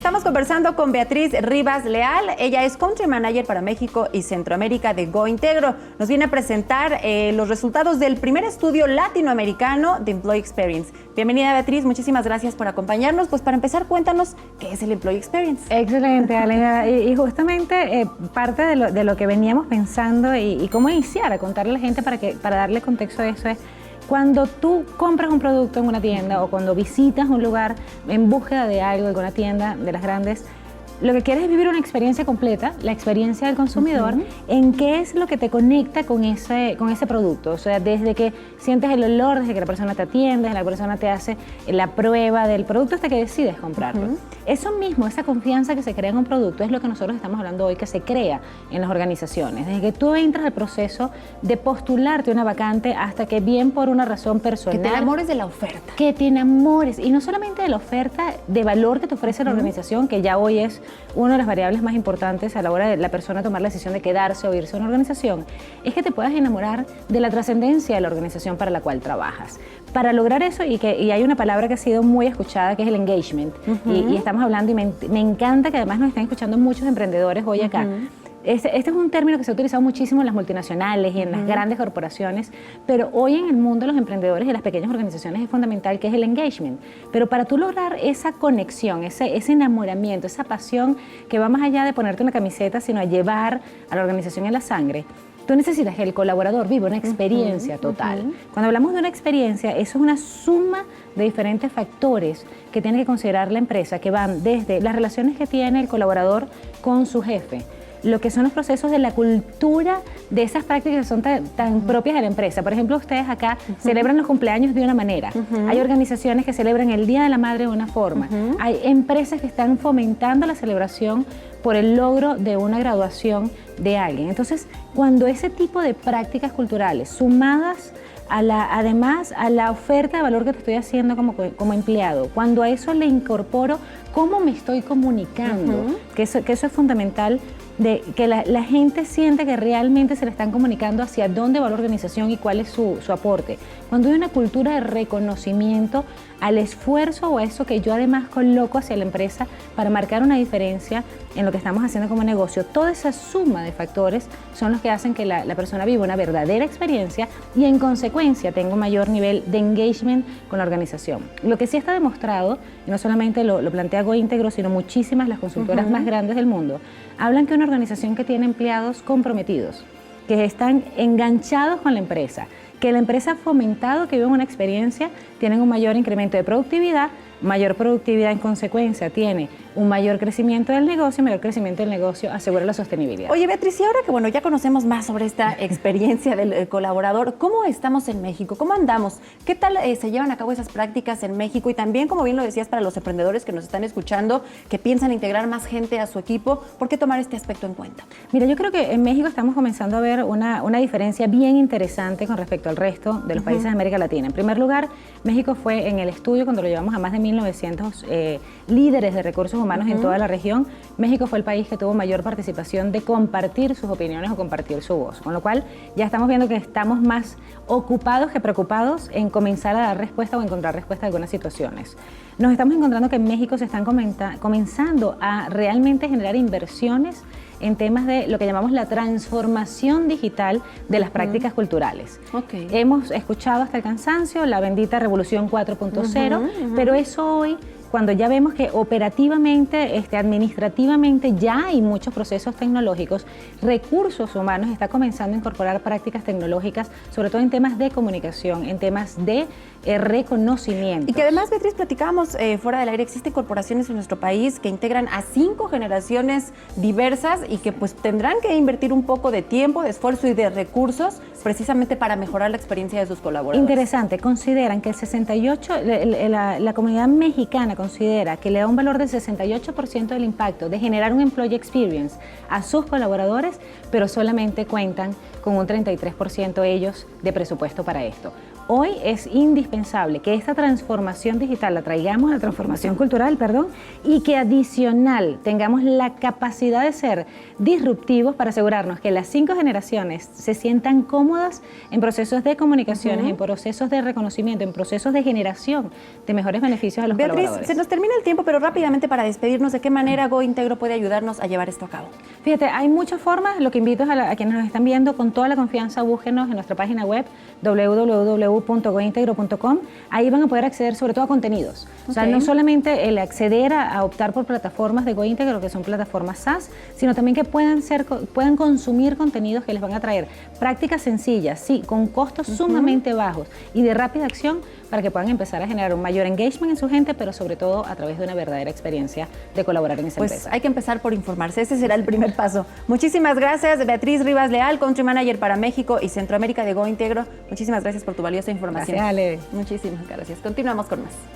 Estamos conversando con Beatriz Rivas Leal. Ella es Country Manager para México y Centroamérica de GoIntegro. Nos viene a presentar los resultados del primer estudio latinoamericano de Employee Experience. Bienvenida, Beatriz. Muchísimas gracias por acompañarnos. Pues para empezar, cuéntanos qué es el Employee Experience. Excelente, Alena. Y justamente parte de lo que veníamos pensando y cómo iniciar a contarle a la gente para darle contexto a eso es: cuando tú compras un producto en una tienda o cuando visitas un lugar en búsqueda de algo, alguna tienda de las grandes, lo que quieres es vivir una experiencia completa, la experiencia del consumidor, en qué es lo que te conecta con ese producto. O sea, desde que sientes el olor, desde que la persona te atiende, desde que la persona te hace la prueba del producto hasta que decides comprarlo. Eso mismo, esa confianza que se crea en un producto, es lo que nosotros estamos hablando hoy, que se crea en las organizaciones. Desde que tú entras al proceso de postularte una vacante hasta que, bien por una razón personal, Que te enamores de la oferta. Que te enamores, y no solamente de la oferta de valor que te ofrece la organización, que ya hoy es una de las variables más importantes a la hora de la persona tomar la decisión de quedarse o irse a una organización, es que te puedas enamorar de la trascendencia de la organización para la cual trabajas. Para lograr eso, y hay una palabra que ha sido muy escuchada, que es el engagement, y estamos hablando, y me encanta que además nos estén escuchando muchos emprendedores hoy acá. Este es un término que se ha utilizado muchísimo en las multinacionales y en las grandes corporaciones, pero hoy en el mundo de los emprendedores y de las pequeñas organizaciones es fundamental, que es el engagement. Pero para tú lograr esa conexión, ese enamoramiento, esa pasión que va más allá de ponerte una camiseta, sino a llevar a la organización en la sangre, tú necesitas que el colaborador viva una experiencia total. Cuando hablamos de una experiencia, eso es una suma de diferentes factores que tiene que considerar la empresa, que van desde las relaciones que tiene el colaborador con su jefe, lo que son los procesos de la cultura de esas prácticas que son tan propias de la empresa. Por ejemplo, ustedes acá celebran los cumpleaños de una manera. Hay organizaciones que celebran el Día de la Madre de una forma. Hay empresas que están fomentando la celebración por el logro de una graduación de alguien. Entonces, cuando ese tipo de prácticas culturales, sumadas además a la oferta de valor que te estoy haciendo como empleado, cuando a eso le incorporo cómo me estoy comunicando, que eso es fundamental, de que la gente siente que realmente se le están comunicando hacia dónde va la organización y cuál es su aporte. Cuando hay una cultura de reconocimiento al esfuerzo o a eso que yo además coloco hacia la empresa para marcar una diferencia en lo que estamos haciendo como negocio, toda esa suma de factores son los que hacen que la persona viva una verdadera experiencia y en consecuencia tenga un mayor nivel de engagement con la organización. Lo que sí está demostrado, y no solamente lo plantea GoIntegro, sino muchísimas las consultoras más grandes del mundo, hablan que una organización que tiene empleados comprometidos, que están enganchados con la empresa, que la empresa ha fomentado que vivan una experiencia, tienen un mayor incremento de productividad. Mayor productividad en consecuencia tiene un mayor crecimiento del negocio, mayor crecimiento del negocio asegura la sostenibilidad. Oye, Beatriz, y ahora que ya conocemos más sobre esta experiencia del colaborador, ¿cómo estamos en México? ¿Cómo andamos? ¿Qué tal se llevan a cabo esas prácticas en México? Y también, como bien lo decías, para los emprendedores que nos están escuchando, que piensan integrar más gente a su equipo, ¿por qué tomar este aspecto en cuenta? Mira, yo creo que en México estamos comenzando a ver una diferencia bien interesante con respecto al resto de los países de América Latina. En primer lugar, México fue en el estudio, cuando lo llevamos a más de 1900 líderes de recursos humanos en toda la región, México fue el país que tuvo mayor participación de compartir sus opiniones o compartir su voz, con lo cual ya estamos viendo que estamos más ocupados que preocupados en comenzar a dar respuesta o encontrar respuesta a algunas situaciones. Nos estamos encontrando que en México se están comenzando a realmente generar inversiones en temas de lo que llamamos la transformación digital de las prácticas culturales. Hemos escuchado hasta el cansancio la bendita revolución 4.0, pero eso hoy, cuando ya vemos que operativamente, administrativamente ya hay muchos procesos tecnológicos, recursos humanos está comenzando a incorporar prácticas tecnológicas, sobre todo en temas de comunicación, en temas de reconocimiento. Y que además, Beatriz, platicábamos fuera del aire, existen corporaciones en nuestro país que integran a 5 generaciones diversas y que pues tendrán que invertir un poco de tiempo, de esfuerzo y de recursos precisamente para mejorar la experiencia de sus colaboradores. Interesante, consideran que el 68, la comunidad mexicana considera que le da un valor del 68% del impacto de generar un employee experience a sus colaboradores, pero solamente cuentan con un 33% ellos de presupuesto para esto. Hoy es indispensable que esta transformación digital la traigamos a la transformación cultural, y que adicional tengamos la capacidad de ser disruptivos para asegurarnos que las 5 generaciones se sientan cómodas en procesos de comunicaciones, en procesos de reconocimiento, en procesos de generación de mejores beneficios a los colaboradores. Beatriz, se nos termina el tiempo, pero rápidamente para despedirnos, ¿de qué manera GoIntegro puede ayudarnos a llevar esto a cabo? Fíjate, hay muchas formas. Lo que invito es a quienes nos están viendo, con toda la confianza, búsquenos en nuestra página web www.gointegro.com. Ahí van a poder acceder sobre todo a contenidos. O sea, no solamente el acceder a optar por plataformas de GoIntegro, que son plataformas SaaS, sino también que puedan consumir contenidos que les van a traer prácticas sencillas, sí, con costos sumamente bajos y de rápida acción, para que puedan empezar a generar un mayor engagement en su gente, pero sobre todo a través de una verdadera experiencia de colaborar en esa empresa. Hay que empezar por informarse, ese será el primer paso. Muchísimas gracias, Beatriz Rivas Leal, Country Manager para México y Centroamérica de GoIntegro. Muchísimas gracias por tu valiosa información. Gracias, Ale. Muchísimas gracias. Continuamos con más.